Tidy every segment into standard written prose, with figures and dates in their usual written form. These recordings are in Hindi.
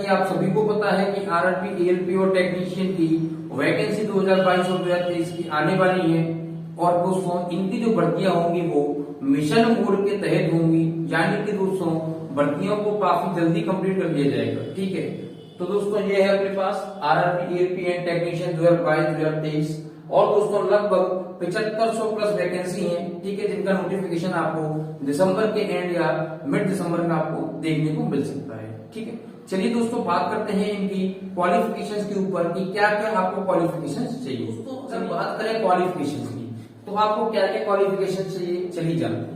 कि आप सभी को पता है कि आरआरबी, एएलपी और टेक्नीशियन की वैकेंसी 2022 और 2023 की आने वाली है। और दोस्तों इनकी जो भर्तियां होंगी वो मिशन मोड के तहत होंगी, यानी कि दोस्तों भर्तियों को काफी जल्दी कंप्लीट कर दिया जाएगा। ठीक है, तो दोस्तों ये है अपने पास आरआरबी, एएलपी एंड टेक्नीशियन 2022-2023 और दोस्तों लगभग 7500 प्लस वैकेंसी है। ठीक है, जिनका नोटिफिकेशन आपको दिसंबर के एंड या मिड दिसंबर में आपको देखने को मिल सकता है। ठीक है, चलिए दोस्तों बात करते हैं इनकी क्वालिफिकेशंस के ऊपर कि क्या क्या आपको क्वालिफिकेशंस चाहिए। दोस्तों अगर बात करें क्वालिफिकेशंस की तो आपको क्या क्या क्वालिफिकेशन चाहिए, चलिए जानते हैं।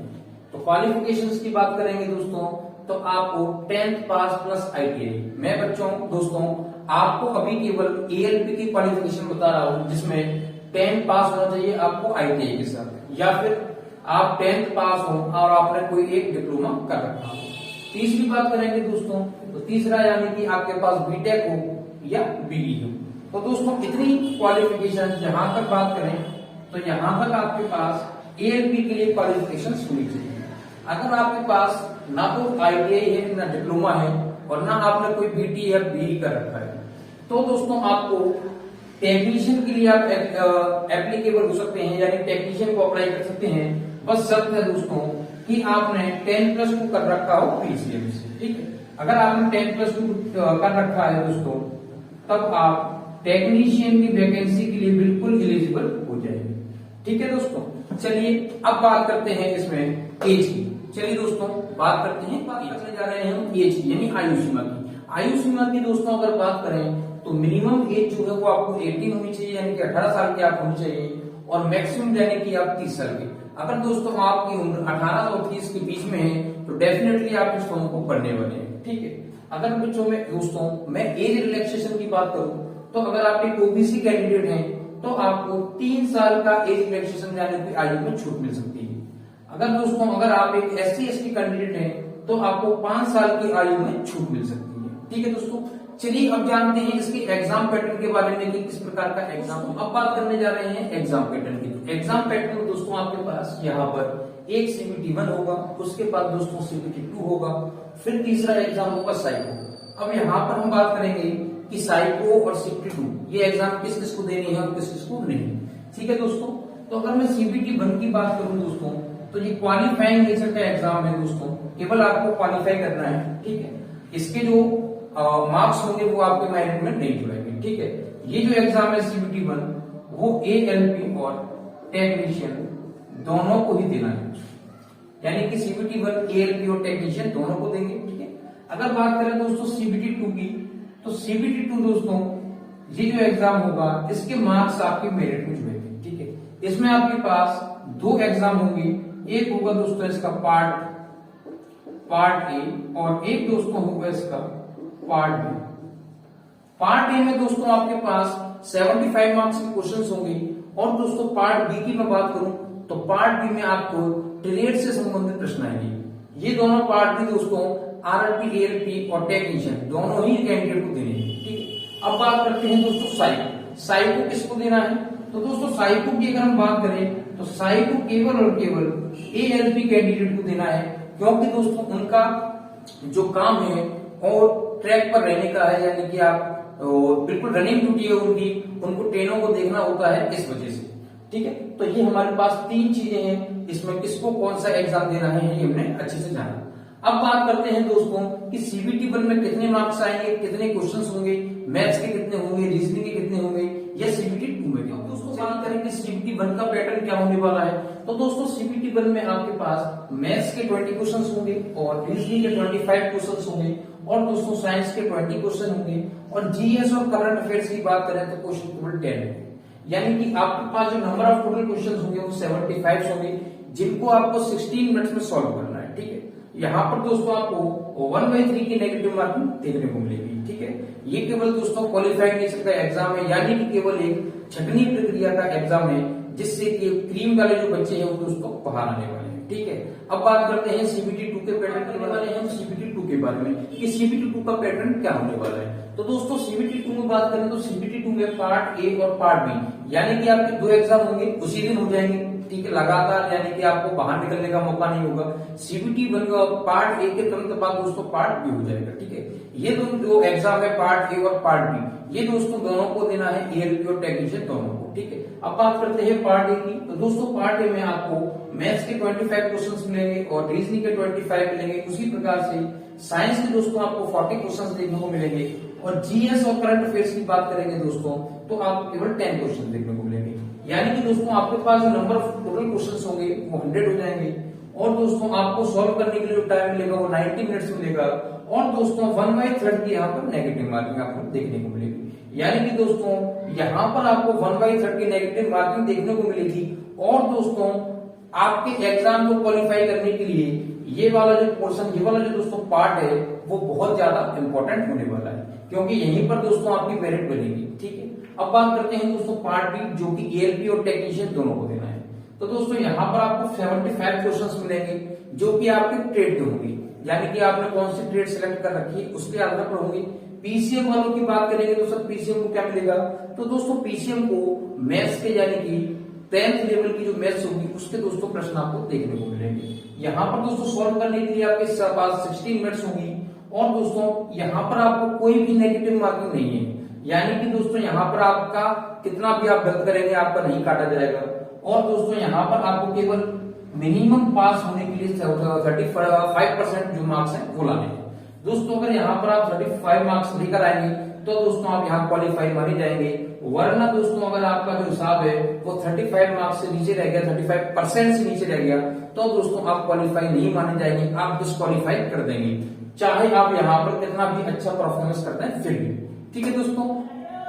तो क्वालिफिकेशंस की बात करेंगे दोस्तों तो आपको 10th पास प्लस आईटीआई। मैं बच्चों दोस्तों आपको अभी केवल एएलपी की क्वालिफिकेशन बता रहा हूं, जिसमें 10 पास होना चाहिए आपको आईटीआई के साथ, या फिर आप 10th पास हो और आपने कोई एक डिप्लोमा कर रखा हो। तीसरी बात करेंगे दोस्तों तो तीसरा यानी कि आपके पास बीटेक हो या बीई हो। तो दोस्तों इतनी क्वालिफिकेशन जहां तक बात करें तो यहां तक आपके पास एएलपी के लिए क्वालिफिकेशन होनी चाहिए। अगर आपके पास ना तो आईटीआई है ना डिप्लोमा है और ना आपने कोई बीटी या बीई कर रखा है, तो दोस्तों आपको टेक्नीशियन के लिए आप एप्लीकेबल हो सकते हैं, यानी टेक्नीशियन को अप्लाई कर सकते हैं। बस शर्त है दोस्तों कि आपने 10+2 कर रखा हो पीसीएम से। ठीक है, अगर आपने 10+2 कर रखा है दोस्तों तब आप टेक्नीशियन की वैकेंसी के लिए बिल्कुल एलिजिबल हो जाएंगे। ठीक है दोस्तों, चलिए अब बात करते हैं इसमें एज की। चलिए दोस्तों बात करते हैं, बात करने जा रहे हैं हम एज की यानी आयु सीमा की। आयु सीमा की दोस्तों अगर बात करें तो मिनिमम एज जो है वो आपको 18 होनी चाहिए, यानी कि 18 साल की आप होनी चाहिए, और मैक्सिमम यानी कि आप 30 साल के। अगर दोस्तों आपकी उम्र 18 और 30 के बीच में है तो डेफिनेटली आप इस फॉर्म को भरने वाले हैं। ठीक है, अगर बच्चों में दोस्तों मैं एज रिलैक्सेशन की बात करूं तो अगर आप एक ओबीसी कैंडिडेट हैं तो आपको 3 साल का एज रिलैक्सेशन यानी कि आयु में छूट मिल सकती है। अगर दोस्तों अगर आप एक SC/ST कैंडिडेट हैं तो आपको 5 साल की आयु में छूट मिल सकती है। ठीक है दोस्तों, चलिए अब जानते हैं इसके एग्जाम पैटर्न के बारे में कि किस प्रकार का एग्जाम। अब बात करने जा रहे हैं एग्जाम पैटर्न की। एग्जाम पैटर्न दोस्तों आपके पास यहाँ पर एक CBT 1 होगा, उसके बाद दोस्तों CBT 2 होगा, फिर तीसरा एग्जाम होगा साइको। अब यहाँ पर हम बात करेंगे कि साइको और CBT 2 ये एग्जाम किस किस को देनी है और किस किस को नहीं। ठीक है दोस्तों, तो अगर मैं CBT 1 की बात करूं दोस्तों तो ये क्वालिफाइंग नेचर का एग्जाम है दोस्तों, केवल आपको क्वालिफाई करना है। ठीक है, इसके जो मार्क्स होंगे वो आपके मेरिट में नहीं जुड़ेंगे। ठीक है, ये जो एग्जाम है CBT 1 वो एएलपी और टेक्नीशियन दोनों को ही देना है, यानी कि CBT 1 एएलपी और टेक्नीशियन दोनों को देंगे। ठीक है, अगर बात करें दोस्तों CBT 2 की तो CBT 2 दोस्तों ये जो एग्जाम होगा इसके मार्क्स आपके मेरिट में जुड़ेंगे। ठीक है, इसमें आपके पास 2 एग्जाम होंगे, एक होगा दोस्तों इसका पार्ट ए और एक दोस्तों होगा इसका पार्ट बी। पार्ट ए में दोस्तों आपके पास 75 मार्क्स के क्वेश्चंस होंगे, और दोस्तों पार्ट बी की मैं बात करूं तो पार्ट बी में आपको ट्रेड से संबंधित प्रश्न आएंगे। ये दोनों पार्ट भी दोस्तों आरआरबी, एएलपी और टेक्नीशियन दोनों ही कैंडिडेट को देने हैं। ठीक है, अब बात करते हैं दोस्तों साइको। साइको किसको देना है तो दोस्तों साइको की अगर हम बात करें तो साइको केवल और केवल एएलपी कैंडिडेट को देना है, क्योंकि दोस्तों उनका जो काम है और ट्रैक पर रहने का है, यानी कि आप बिल्कुल रनिंग ड्यूटी है उनकी, उनको ट्रेनों को देखना होता है इस वजह से। ठीक है, तो ये हमारे पास 3 चीजें हैं, इसमें किसको कौन सा एग्जाम देना है ये हमने अच्छे से जाना। अब बात करते हैं दोस्तों कि CBT 1 में कितने मार्क्स आएंगे, कितने क्वेश्चंस होंगे, मैथ्स के कितने होंगे, रीजनिंग के कितने होंगे, या CBT 2 में क्या। दोस्तों बात करें कि CBT 1 का पैटर्न क्या होने वाला है तो दोस्तों CBT 1 में आपके पास मैथ्स के 20 क्वेश्चंस होंगे और रीजनिंग के 25 क्वेश्चंस होंगे, और दोस्तों साइंस के 20 क्वेश्चन होंगे, और जीएस और करंट अफेयर्स की बात करें तो क्वेश्चन केवल 10 होंगे। यानी कि आपके पास जो नंबर ऑफ टोटल क्वेश्चन होंगे वो 75 होंगे, जिनको आपको 16 मिनट्स में सॉल्व करना है। ठीक है, यहाँ पर दोस्तों आपको 1/3 की नेगेटिव मार्किंग देखने को मिलेगी। ठीक है, ये केवल दोस्तों क्वालिफाइड नेचर का एग्जाम है, यानी कि केवल एक छटनी प्रक्रिया का एग्जाम है, जिससे कि क्रीम वाले जो बच्चे हैं वो दोस्तों बाहर आने वाले हैं। ठीक है, अब बात करते हैं CBT 2 के पैटर्न के बारे में। हम CBT 2 के बारे में कि CBT 2 का पैटर्न क्या होने वाला है तो दोस्तों CBT 2 में बात करें तो CBT 2 में पार्ट ए और पार्ट बी, यानी कि आपके 2 एग्जाम होंगे उसी दिन हो जाएंगे। ठीक है, लगातार यानी कि आपको बाहर निकलने का मौका नहीं होगा। CBT 1 का पार्ट ए के तुरंत बाद दोस्तों पार्ट बी हो जाएगा। ठीक है, ये जो एग्जाम है पार्ट ए और पार्ट बी, ये दोस्तों दोनों को देना है, ALP और टेक्नीशियन दोनों को। ठीक है, अब बात करते हैं पार्ट ए की। तो दोस्तों पार्ट ए में आपको मैथ्स के 25 क्वेश्चंस मिलेंगे और रीजनिंग के 25 मिलेंगे। उसी प्रकार से साइंस के दोस्तों आपको 40 क्वेश्चंस देखने को मिलेंगे और GS और करंट अफेयर्स की बात करेंगे दोस्तों तो आपको केवल 10 क्वेश्चन देखने को मिलेंगे। यानी कि दोस्तों आपके पास जो नंबर ऑफ टोटल क्वेश्चंस होंगे वो 100 हो जाएंगे और दोस्तों आपको सॉल्व करने के लिए जो टाइम मिलेगा वो 90 मिनट्स मिलेगा और दोस्तों 1/3 की यहाँ पर नेगेटिव मार्किंग आपको देखने को मिलेगी। यानी कि दोस्तों यहाँ पर आपको 1/3 की नेगेटिव मार्किंग देखने को मिलेगी और दोस्तों आपके एग्जाम को क्वालिफाई करने के लिए ये वाला जो पोर्शन, ये वाला जो दोस्तों पार्ट है वो बहुत ज्यादा इंपॉर्टेंट होने वाला है, क्योंकि यहीं पर दोस्तों आपकी मेरिट बनेगी। ठीक है, अब बात करते हैं दोस्तों पार्ट बी, जो कि ALP और टेक्नीशियन दोनों को देना है। तो दोस्तों यहाँ पर आपको 75 क्वेश्चंस मिलेंगे जो कि आपके ट्रेड के होंगे, यानी कि आपने कौन सी ट्रेड सेलेक्ट कर रखी है उसके आधार पर होंगे। PCM वालों की बात करेंगे तो सर PCM को क्या मिलेगा, तो दोस्तों PCM को मैथ्स के यानी कि 10th लेवल की जो मैथ्स होगी उसके दोस्तों प्रश्न आपको देखने को मिलेंगे। यहाँ पर दोस्तों सॉल्व करने के लिए आपके पास 16 मिनट्स होंगी और दोस्तों यहाँ पर आपको कोई भी नेगेटिव मार्किंग नहीं है, यानी कि दोस्तों यहाँ पर आपका कितना भी आप गलत करेंगे आपका नहीं काटा जाएगा और दोस्तों यहाँ पर आपको केवल मिनिमम पास होने के लिए 35% जो मार्क्स हैं वो लाने हैं। दोस्तों अगर यहाँ पर आप 35 मार्क्स लेकर आएंगे तो दोस्तों आप यहाँ क्वालिफाई माने जाएंगे, वरना दोस्तों अगर आपका जो हिसाब है वो 35 मार्क्स से नीचे रह गया, 35% से नीचे रह गया तो दोस्तों आप क्वालिफाई नहीं माने जाएंगे, आप डिस्क्वालीफाई कर देंगे, चाहे आप यहाँ पर कितना भी अच्छा परफॉर्मेंस करते हैं फिर भी। ठीक है दोस्तों,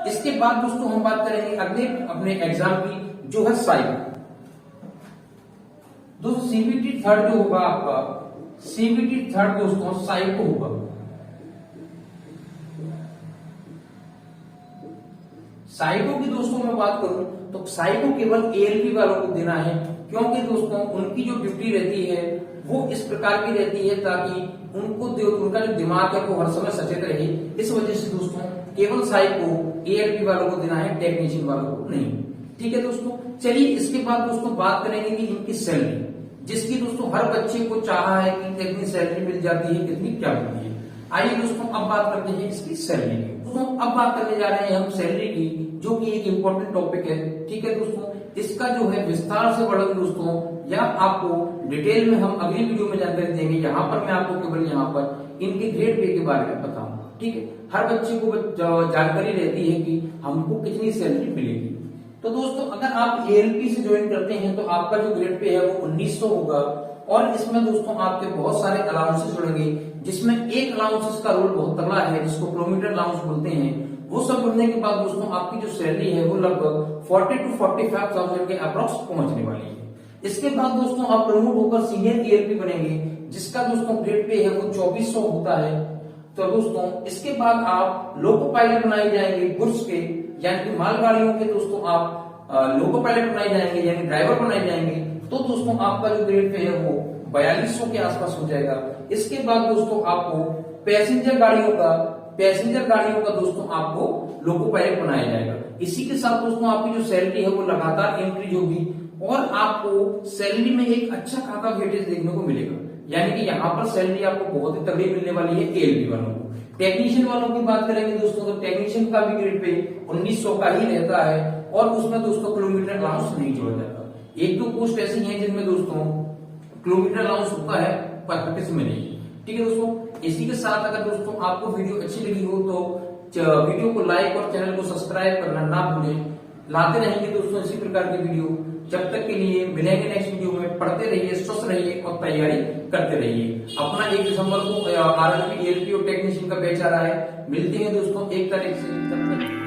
इसके बाद दोस्तों हम बात करेंगे अगले अपने एग्जाम की जो है साइको। दोस्तों CBT 3 जो होगा आपका, CBT 3 दोस्तों साइको होगा। साइको की दोस्तों मैं बात करूं तो साइको केवल ALP वालों को देना है, क्योंकि दोस्तों उनकी जो ड्यूटी रहती है वो इस प्रकार की रहती है ताकि उनका जो दिमाग है वो हर समय सचेत रहे। इस वजह से दोस्तों केवल साइको ALP वालों को देना है, टेक्नीशियन वालों को नहीं। ठीक है दोस्तों, चलिए इसके बाद दोस्तों बात करेंगे कि इनकी सैलरी, जिसकी दोस्तों हर बच्चे को चाहा है कि कितनी सैलरी मिल जाती है, कितनी क्या मिलती है। आइए दोस्तों अब बात करते हैं इसकी सैलरी की। दोस्तों अब बात करने जा रहे हैं हम सैलरी की, जो कि एक इम्पोर्टेंट टॉपिक है। ठीक है दोस्तों, इसका जो है विस्तार से वर्णन दोस्तों या आपको डिटेल में हम अगली वीडियो में जानकारी देंगे। यहाँ पर मैं आपको केवल यहाँ पर इनके ग्रेड पे के बारे में बताऊंगा। ठीक है, हर बच्चे को जानकारी रहती है कि हमको कितनी सैलरी मिलेगी। तो दोस्तों अगर आप ALP से ज्वाइन करते हैं तो आपका जो ग्रेड पे है वो 1900 होगा और इसमें दोस्तों आपके बहुत सारे अलाउंसेस जुड़ेंगे, जिसमें एक अलाउंसेस का रोल बहुत तगड़ा है जिसको किलोमीटर अलाउंस बोलते हैं। वो सब जुड़ने के बाद दोस्तों आपकी जो सैलरी है वो लगभग 40 to 45,000 के अप्रॉक्स पहुंचने वाली है। इसके बाद दोस्तों आप प्रमोट होकर सीनियर ALP बनेंगे, जिसका दोस्तों ग्रेड पे है वो 2400 होता है। तो दोस्तों इसके बाद आप लोको पायलट बनाए जाएंगे गुड्स के, यानी कि मालगाड़ियों के दोस्तों आप लोको पायलट बनाए जाएंगे, यानी ड्राइवर बनाए जाएंगे। तो दोस्तों आपका जो ग्रेड पे है वो 4200 के आसपास हो जाएगा। इसके बाद दोस्तों आपको पैसेंजर गाड़ियों का दोस्तों आपको लोको पायलट बनाया जाएगा। इसी के साथ दोस्तों आपकी जो सैलरी है वो लगातार इंक्रीज होगी और आपको सैलरी में एक अच्छा खासा वेटेज देखने को मिलेगा, यानी कि यहाँ पर सैलरी आपको बहुत ही तगड़ी मिलने वाली है ALP वालों को। टेक्नीशियन वालों की बात करेंगे दोस्तों तो टेक्नीशियन का भी ग्रेड पे 1900 का ही रहता है और उसमें दोस्तों किलोमीटर अलाउंस नहीं जोड़ा जाता। एक दो पोस्ट ऐसी हैं जिनमें दोस्तों किलोमीटर अलाउंस होता है पर किसमें नहीं। ठीक है दोस्तों, इसी के साथ अगर दोस्तों आपको वीडियो अच्छी लगी हो तो वीडियो को लाइक और चैनल को सब्सक्राइब करना ना भूलें। लाते रहेंगे दोस्तों इसी प्रकार की वीडियो। जब तक के लिए मिलेंगे नेक्स्ट वीडियो में। पढ़ते रहिए, स्वस्थ रहिए और तैयारी करते रहिए। अपना 1 दिसंबर को RRB ALP और टेक्नीशियन का बैच आ रहा है। मिलते हैं दोस्तों 1 तारीख से।